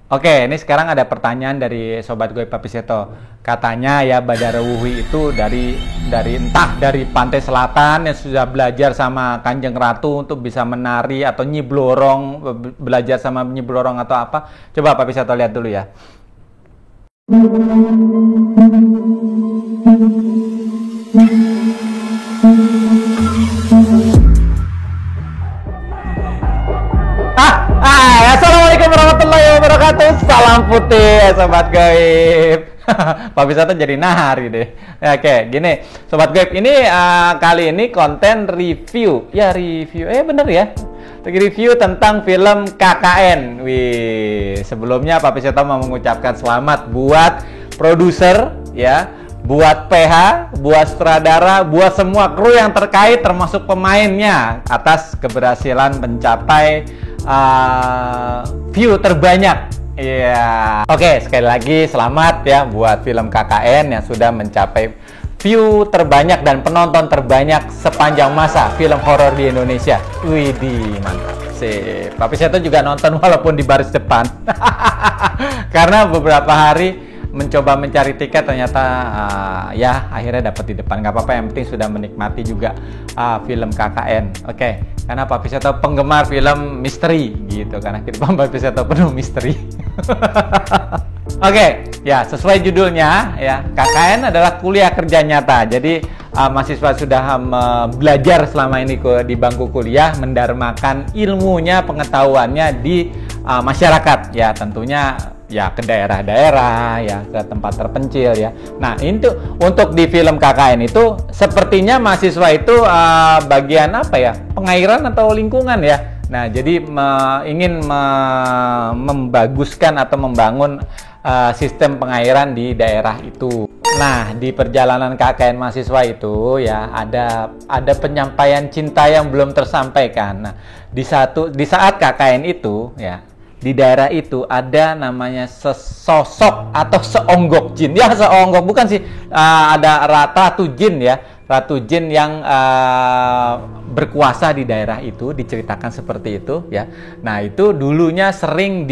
Oke, ini sekarang ada pertanyaan dari Sobat Goib Papi Seto. Katanya ya Badarwuhi itu dari pantai selatan yang sudah belajar sama Kanjeng Ratu untuk bisa menari atau nyiblorong, belajar sama nyiblorong atau apa. Coba Papi Seto lihat dulu ya. Assalamualaikum warahmatullahi wabarakatuh. Salam putih Sobat Gaib. Papi Seto jadi nahari deh. Oke, gini Sobat Gaib, ini kali ini konten review. Ya review, bener ya. Review tentang film KKN. Wih, sebelumnya Papi Seto mau mengucapkan selamat buat produser ya, buat PH, buat sutradara, buat semua kru yang terkait termasuk pemainnya atas keberhasilan mencapai view terbanyak. Iya. Oke, sekali lagi selamat ya buat film KKN yang sudah mencapai view terbanyak dan penonton terbanyak sepanjang masa film horor di Indonesia. Widih, mantap sih. Papi Seto juga nonton walaupun di baris depan. Karena beberapa hari mencoba mencari tiket, ternyata ya akhirnya dapat di depan. Nggak apa-apa, yang penting sudah menikmati juga film KKN. Oke, karena Papi Seto penggemar film misteri gitu, karena kehidupan Papi Seto penuh misteri. Oke, ya sesuai judulnya ya, KKN adalah kuliah kerja nyata. Jadi mahasiswa sudah belajar selama ini di bangku kuliah, mendarmakan ilmunya, pengetahuannya di masyarakat ya, tentunya ya ke daerah-daerah ya, ke tempat terpencil ya. Nah, itu untuk di film KKN itu sepertinya mahasiswa itu bagian apa ya? Pengairan atau lingkungan ya. Nah, jadi ingin membaguskan atau membangun sistem pengairan di daerah itu. Nah, di perjalanan KKN mahasiswa itu ya ada penyampaian cinta yang belum tersampaikan. Nah, di saat KKN itu ya, di daerah itu ada namanya sesosok atau seonggok jin. Ya, seonggok bukan sih, ada ratu jin ya. Ratu jin yang berkuasa di daerah itu, diceritakan seperti itu ya. Nah, itu dulunya sering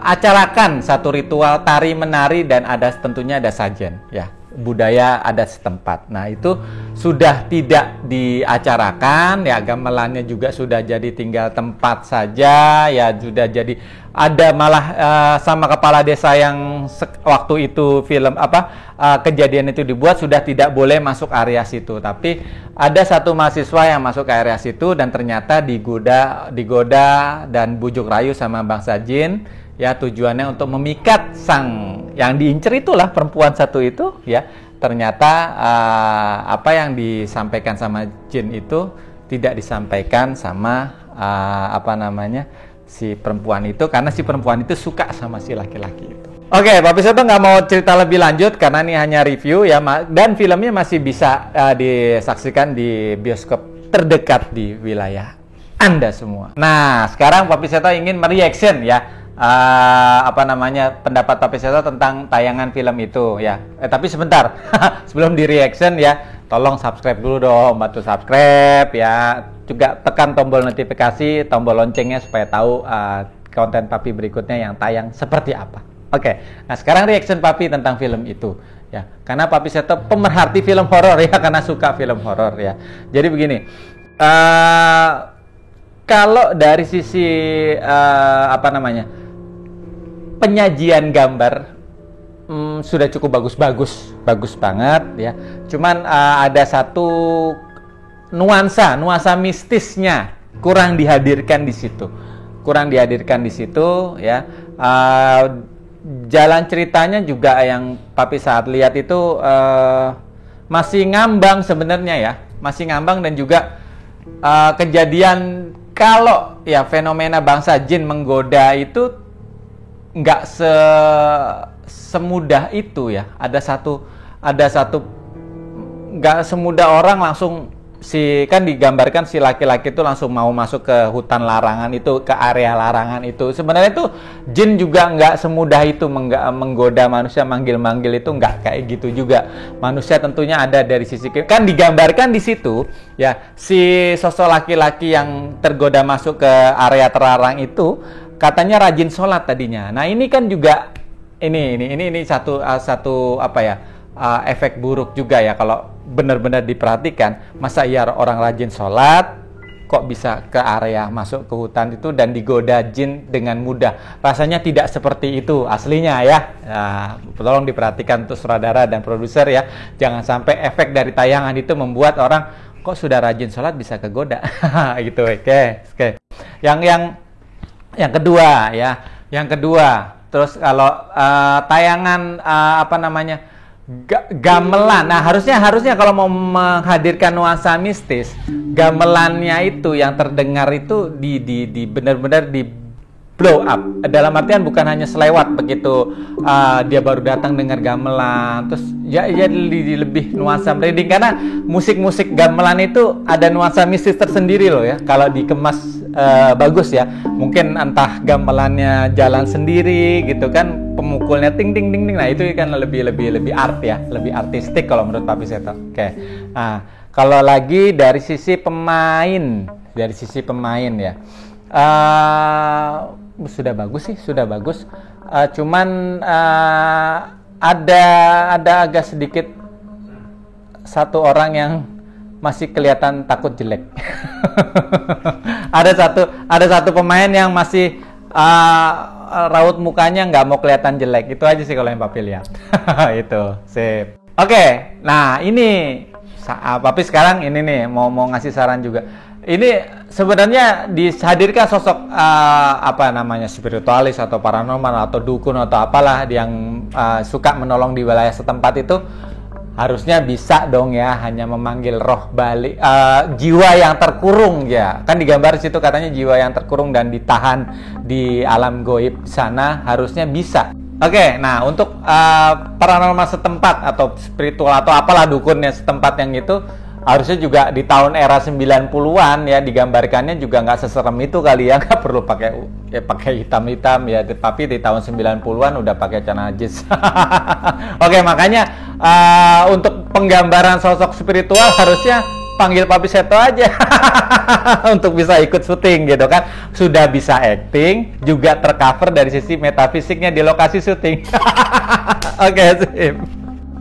acarakan satu ritual tari menari dan tentunya ada sajen ya, budaya adat setempat. Nah, itu sudah tidak diacarakan ya, gamelannya juga sudah jadi tinggal tempat saja ya, sudah jadi ada malah sama kepala desa yang waktu itu kejadian itu dibuat sudah tidak boleh masuk area situ. Tapi ada satu mahasiswa yang masuk ke area situ dan ternyata digoda dan bujuk rayu sama bangsa jin ya, tujuannya untuk memikat sang yang diincer itulah perempuan satu itu ya. Ternyata apa yang disampaikan sama jin itu tidak disampaikan sama si perempuan itu, karena si perempuan itu suka sama si laki-laki itu. Oke, Papi Seto nggak mau cerita lebih lanjut karena ini hanya review ya, dan filmnya masih bisa disaksikan di bioskop terdekat di wilayah Anda semua. Nah, sekarang Papi Seto ingin mereaction ya, pendapat Papi Seto tentang tayangan film itu ya. Tapi sebentar, sebelum di reaction ya, tolong subscribe dulu dong, bantu subscribe ya. Juga tekan tombol notifikasi, tombol loncengnya supaya tahu konten Papi berikutnya yang tayang seperti apa. Oke, nah sekarang reaction Papi tentang film itu ya. Karena Papi Seto pemerhati film horor ya, karena suka film horor ya. Jadi begini, kalau dari sisi penyajian gambar sudah cukup bagus banget ya. Cuman ada satu nuansa mistisnya kurang dihadirkan di situ ya. Jalan ceritanya juga yang Papi saat lihat itu masih ngambang sebenarnya ya, masih ngambang, dan juga kejadian kalau ya fenomena bangsa jin menggoda itu nggak semudah itu ya. Ada satu nggak semudah orang langsung kan digambarkan si laki-laki itu langsung mau masuk ke hutan larangan itu, ke area larangan itu. Sebenarnya itu jin juga nggak semudah itu menggoda manusia, manggil-manggil itu nggak kayak gitu juga. Manusia tentunya ada dari sisi, kan digambarkan di situ ya, si sosok laki-laki yang tergoda masuk ke area terlarang itu katanya rajin sholat tadinya. Nah ini kan juga ini satu apa ya, efek buruk juga ya kalau benar-benar diperhatikan. Masa iya orang rajin sholat kok bisa ke area masuk ke hutan itu dan digoda jin dengan mudah? Rasanya tidak seperti itu aslinya ya. Nah, tolong diperhatikan untuk sutradara dan produser ya. Jangan sampai efek dari tayangan itu membuat orang kok sudah rajin sholat bisa kegoda gitu. Oke. Yang kedua ya. Yang kedua, terus kalau tayangan apa namanya? Gamelan. Nah, harusnya kalau mau menghadirkan nuansa mistis, gamelannya itu yang terdengar itu di benar-benar di blow up. Dalam artian bukan hanya selewat begitu dia baru datang dengar gamelan, terus ya lebih nuansa merinding, karena musik-musik gamelan itu ada nuansa mistis tersendiri loh ya. Kalau dikemas bagus ya, mungkin entah gamelannya jalan sendiri gitu kan, pemukulnya ting ting ting ting. Nah itu kan lebih art ya, lebih artistik kalau menurut Papi Seto. Oke. Nah kalau lagi dari sisi pemain ya, sudah bagus. Cuman ada agak sedikit satu orang yang masih kelihatan takut jelek. ada satu pemain yang masih raut mukanya nggak mau kelihatan jelek. Itu aja sih kalau yang Papi lihat. Itu sip. Oke, nah ini Papi sekarang ini nih mau ngasih saran juga. Ini sebenarnya dihadirkan sosok apa namanya, spiritualis atau paranormal atau dukun atau apalah yang suka menolong di wilayah setempat itu harusnya bisa dong ya, hanya memanggil roh balik, jiwa yang terkurung ya. Kan digambar situ katanya jiwa yang terkurung dan ditahan di alam goib sana harusnya bisa. Oke, nah untuk paranormal setempat atau spiritual atau apalah dukunnya setempat yang itu harusnya juga di tahun era 90-an ya, digambarkannya juga nggak seserem itu kali ya, nggak perlu pakai hitam-hitam ya, tapi di tahun 90-an udah pakai celana jeans. Oke, makanya untuk penggambaran sosok spiritual harusnya panggil Papi Seto aja untuk bisa ikut syuting gitu kan. Sudah bisa acting, juga tercover dari sisi metafisiknya di lokasi syuting. Oke, sip.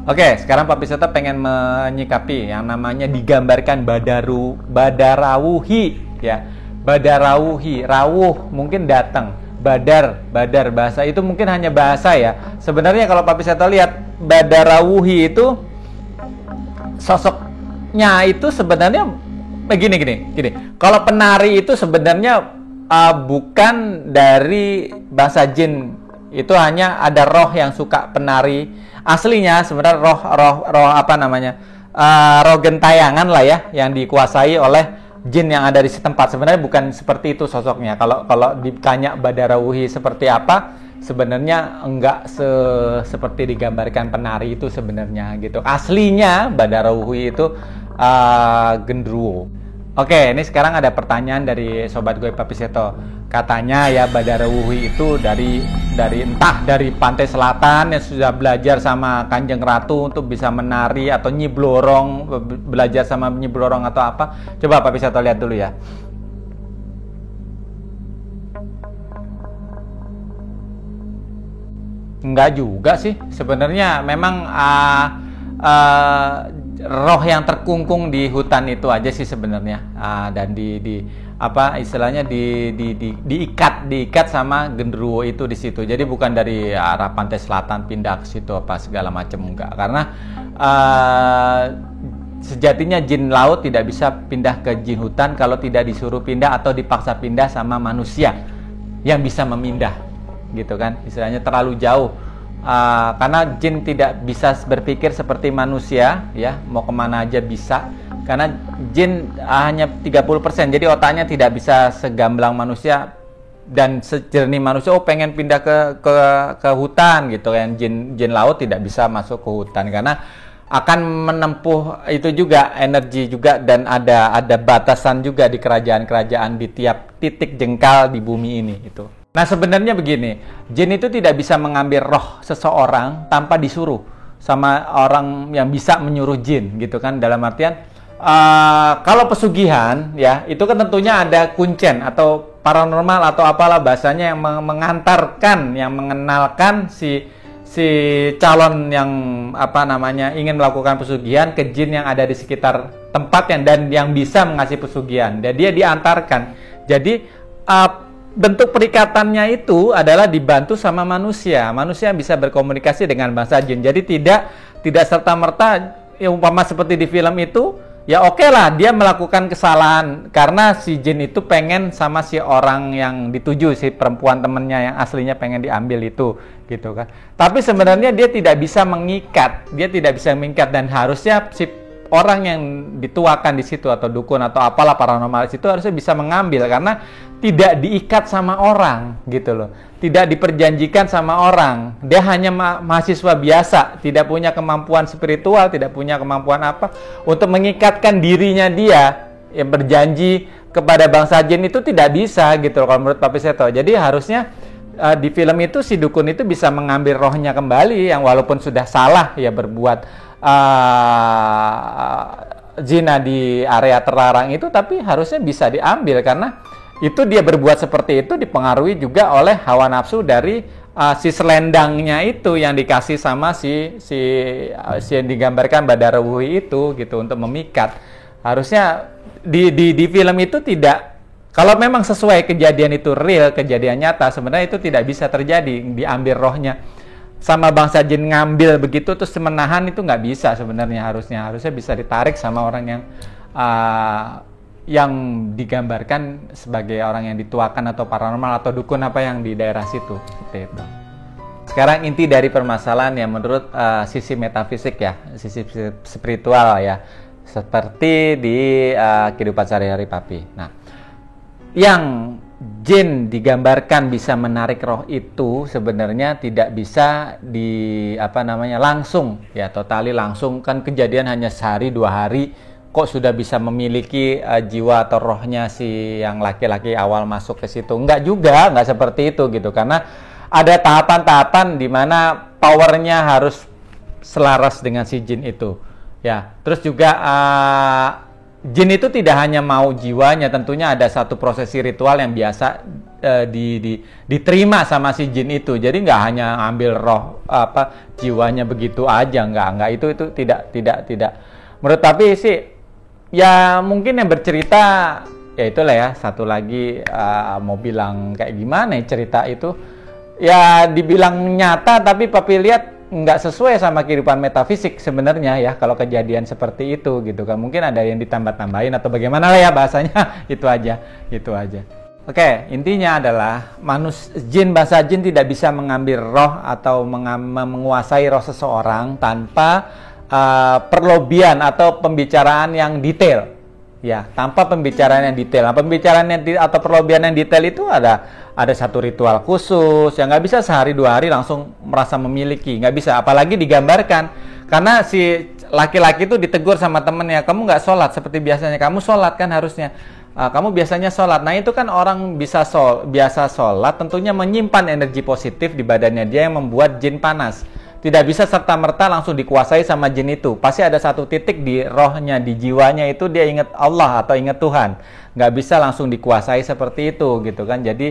Oke, sekarang Papi Seto pengen menyikapi yang namanya digambarkan badarawuhi ya. Badarawuhi, rawuh mungkin datang, badar bahasa itu mungkin hanya bahasa ya. Sebenarnya kalau Papi Seto lihat badarawuhi itu sosoknya itu sebenarnya gini. Kalau penari itu sebenarnya bukan dari bahasa jin, itu hanya ada roh yang suka penari. Aslinya sebenarnya roh apa namanya, roh gentayangan lah ya, yang dikuasai oleh jin yang ada di setempat. Sebenarnya bukan seperti itu sosoknya. Kalau ditanya badarawuhi seperti apa, sebenarnya enggak seperti digambarkan penari itu sebenarnya gitu. Aslinya badarawuhi itu gendruwo. Oke, ini sekarang ada pertanyaan dari sobat gue Papi Seto. Katanya ya badarawuhi itu dari pantai selatan yang sudah belajar sama Kanjeng Ratu untuk bisa menari atau nyiblorong, belajar sama nyiblorong atau apa. Coba Papi Seto lihat dulu ya. Enggak juga sih. Sebenarnya memang roh yang terkungkung di hutan itu aja sih sebenarnya, dan apa istilahnya diikat sama genderuwo itu di situ. Jadi bukan dari arah pantai selatan pindah ke situ apa segala macam, enggak. Karena sejatinya jin laut tidak bisa pindah ke jin hutan kalau tidak disuruh pindah atau dipaksa pindah sama manusia yang bisa memindah gitu kan, istilahnya terlalu jauh. Karena jin tidak bisa berpikir seperti manusia ya, mau kemana aja bisa, karena jin hanya 30%, jadi otaknya tidak bisa segamblang manusia dan sejernih manusia. Oh pengen pindah ke hutan gitu kan, jin laut tidak bisa masuk ke hutan karena akan menempuh itu juga energi juga, dan ada batasan juga di kerajaan-kerajaan di tiap titik jengkal di bumi ini itu. Nah sebenarnya begini, jin itu tidak bisa mengambil roh seseorang tanpa disuruh sama orang yang bisa menyuruh jin gitu kan. Dalam artian kalau pesugihan ya itu kan tentunya ada kuncen atau paranormal atau apalah bahasanya, yang mengantarkan, yang mengenalkan si calon yang apa namanya ingin melakukan pesugihan ke jin yang ada di sekitar tempat dan yang bisa mengasih pesugihan. Dan dia diantarkan. Jadi bentuk perikatannya itu adalah dibantu sama manusia. Manusia bisa berkomunikasi dengan bangsa jin. Jadi tidak serta-merta umpama seperti di film itu, ya oke lah dia melakukan kesalahan karena si jin itu pengen sama si orang yang dituju, si perempuan temennya yang aslinya pengen diambil itu, gitu kan. Tapi sebenarnya dia tidak bisa mengikat, dan harusnya si orang yang dituakan di situ atau dukun atau apalah paranormal di situ harusnya bisa mengambil, karena tidak diikat sama orang gitu loh, tidak diperjanjikan sama orang. Dia hanya mahasiswa biasa, tidak punya kemampuan spiritual, tidak punya kemampuan apa untuk mengikatkan dirinya dia yang berjanji kepada bangsa jin, itu tidak bisa gitu loh kalau menurut Pak Piseto. Jadi harusnya di film itu si dukun itu bisa mengambil rohnya kembali yang walaupun sudah salah ya berbuat zina di area terlarang itu, tapi harusnya bisa diambil karena itu dia berbuat seperti itu dipengaruhi juga oleh hawa nafsu dari si selendangnya itu yang dikasih sama si yang digambarkan Badarawuhi itu gitu untuk memikat. Harusnya di film itu tidak, kalau memang sesuai kejadian itu real, kejadian nyata, sebenarnya itu tidak bisa terjadi diambil rohnya. Sama bangsa jin ngambil begitu terus menahan, itu nggak bisa sebenarnya. Harusnya bisa ditarik sama orang yang digambarkan sebagai orang yang dituakan atau paranormal atau dukun apa yang di daerah situ. Seperti itu. Sekarang inti dari permasalahan ya menurut sisi metafisik ya, sisi spiritual ya, seperti di kehidupan sehari-hari Papi. Nah, yang jin digambarkan bisa menarik roh itu sebenarnya tidak bisa langsung ya, totali langsung, kan kejadian hanya sehari 2 hari kok sudah bisa memiliki jiwa atau rohnya si yang laki-laki awal masuk ke situ. Enggak seperti itu gitu, karena ada tahapan-tahapan di mana powernya harus selaras dengan si jin itu ya. Terus juga jin itu tidak hanya mau jiwanya, tentunya ada satu prosesi ritual yang biasa diterima sama si jin itu. Jadi nggak hanya ambil roh jiwanya begitu aja, nggak itu tidak. Menurut Papi sih ya mungkin yang bercerita ya itulah ya, satu lagi mau bilang kayak gimana ya, cerita itu ya dibilang nyata tapi Papi lihat nggak sesuai sama kehidupan metafisik sebenarnya ya, kalau kejadian seperti itu gitu kan. Mungkin ada yang ditambah-tambahin atau bagaimana lah ya bahasanya. Itu aja. Oke, intinya adalah bangsa jin tidak bisa mengambil roh atau menguasai roh seseorang tanpa perlobian atau pembicaraan yang detail. Ya, tanpa pembicaraan yang detail. Nah, pembicaraan atau perlobian yang detail itu ada satu ritual khusus yang nggak bisa sehari 2 hari langsung merasa memiliki, nggak bisa. Apalagi digambarkan, karena si laki-laki itu ditegur sama temennya, kamu nggak sholat seperti biasanya, kamu sholat kan harusnya. Kamu biasanya sholat. Nah itu kan orang biasa sholat tentunya menyimpan energi positif di badannya dia yang membuat jin panas. Tidak bisa serta-merta langsung dikuasai sama jin itu. Pasti ada satu titik di rohnya, di jiwanya itu dia ingat Allah atau ingat Tuhan. Nggak bisa langsung dikuasai seperti itu gitu kan. Jadi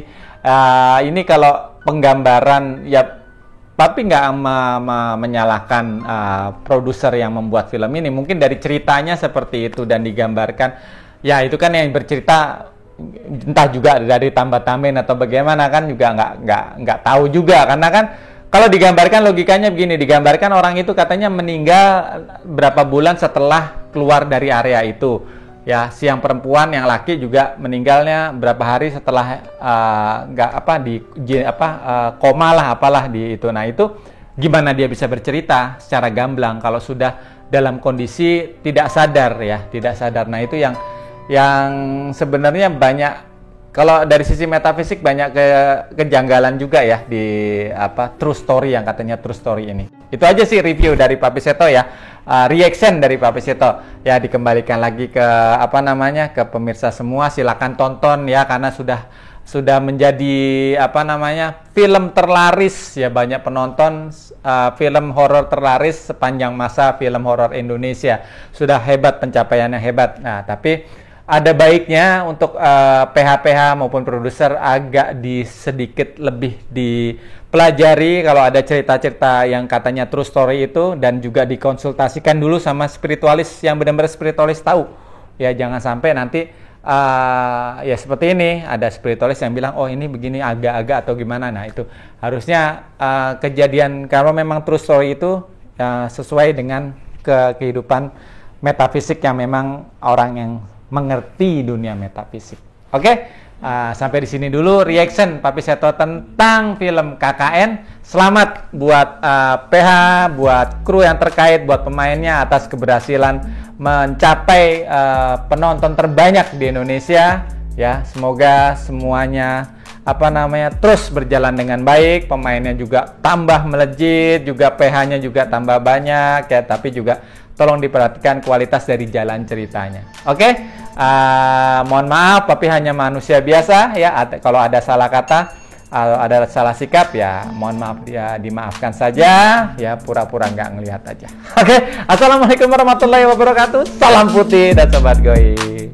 ini kalau penggambaran ya, tapi nggak menyalahkan produser yang membuat film ini. Mungkin dari ceritanya seperti itu dan digambarkan. Ya itu kan yang bercerita entah juga dari tambah-tambahin atau bagaimana kan juga nggak tahu juga, karena kan kalau digambarkan logikanya begini, digambarkan orang itu katanya meninggal berapa bulan setelah keluar dari area itu. Ya, si yang perempuan, yang laki juga meninggalnya berapa hari setelah koma lah apalah di itu. Nah, itu gimana dia bisa bercerita secara gamblang kalau sudah dalam kondisi tidak sadar ya, tidak sadar. Nah, itu yang sebenarnya banyak. Kalau dari sisi metafisik banyak kejanggalan juga ya di true story yang katanya true story ini. Itu aja sih review dari Pak Piseto ya, reaction dari Pak Piseto ya, dikembalikan lagi ke ke pemirsa semua, silakan tonton ya, karena sudah menjadi film terlaris ya, banyak penonton, film horor terlaris sepanjang masa film horor Indonesia. Sudah hebat, pencapaiannya hebat. Nah, tapi ada baiknya untuk PH-PH maupun produser agak sedikit lebih dipelajari kalau ada cerita-cerita yang katanya true story itu, dan juga dikonsultasikan dulu sama spiritualis yang benar-benar spiritualis tahu. Ya jangan sampai nanti ya seperti ini, ada spiritualis yang bilang oh ini begini agak-agak atau gimana. Nah itu harusnya kejadian kalau memang true story itu sesuai dengan kehidupan metafisik yang memang orang yang mengerti dunia metafisik. Oke, sampai di sini dulu reaction Papi Seto tentang film KKN. Selamat buat PH, buat kru yang terkait, buat pemainnya atas keberhasilan mencapai penonton terbanyak di Indonesia. Ya, semoga semuanya terus berjalan dengan baik, pemainnya juga tambah melejit, juga PH-nya juga tambah banyak ya, tapi juga tolong diperhatikan kualitas dari jalan ceritanya. Oke, mohon maaf, Papi hanya manusia biasa ya. Kalau ada salah kata, ada salah sikap ya, mohon maaf ya, dimaafkan saja ya, pura-pura nggak ngelihat aja. Oke, assalamualaikum warahmatullahi wabarakatuh. Salam putih dan sobat goib.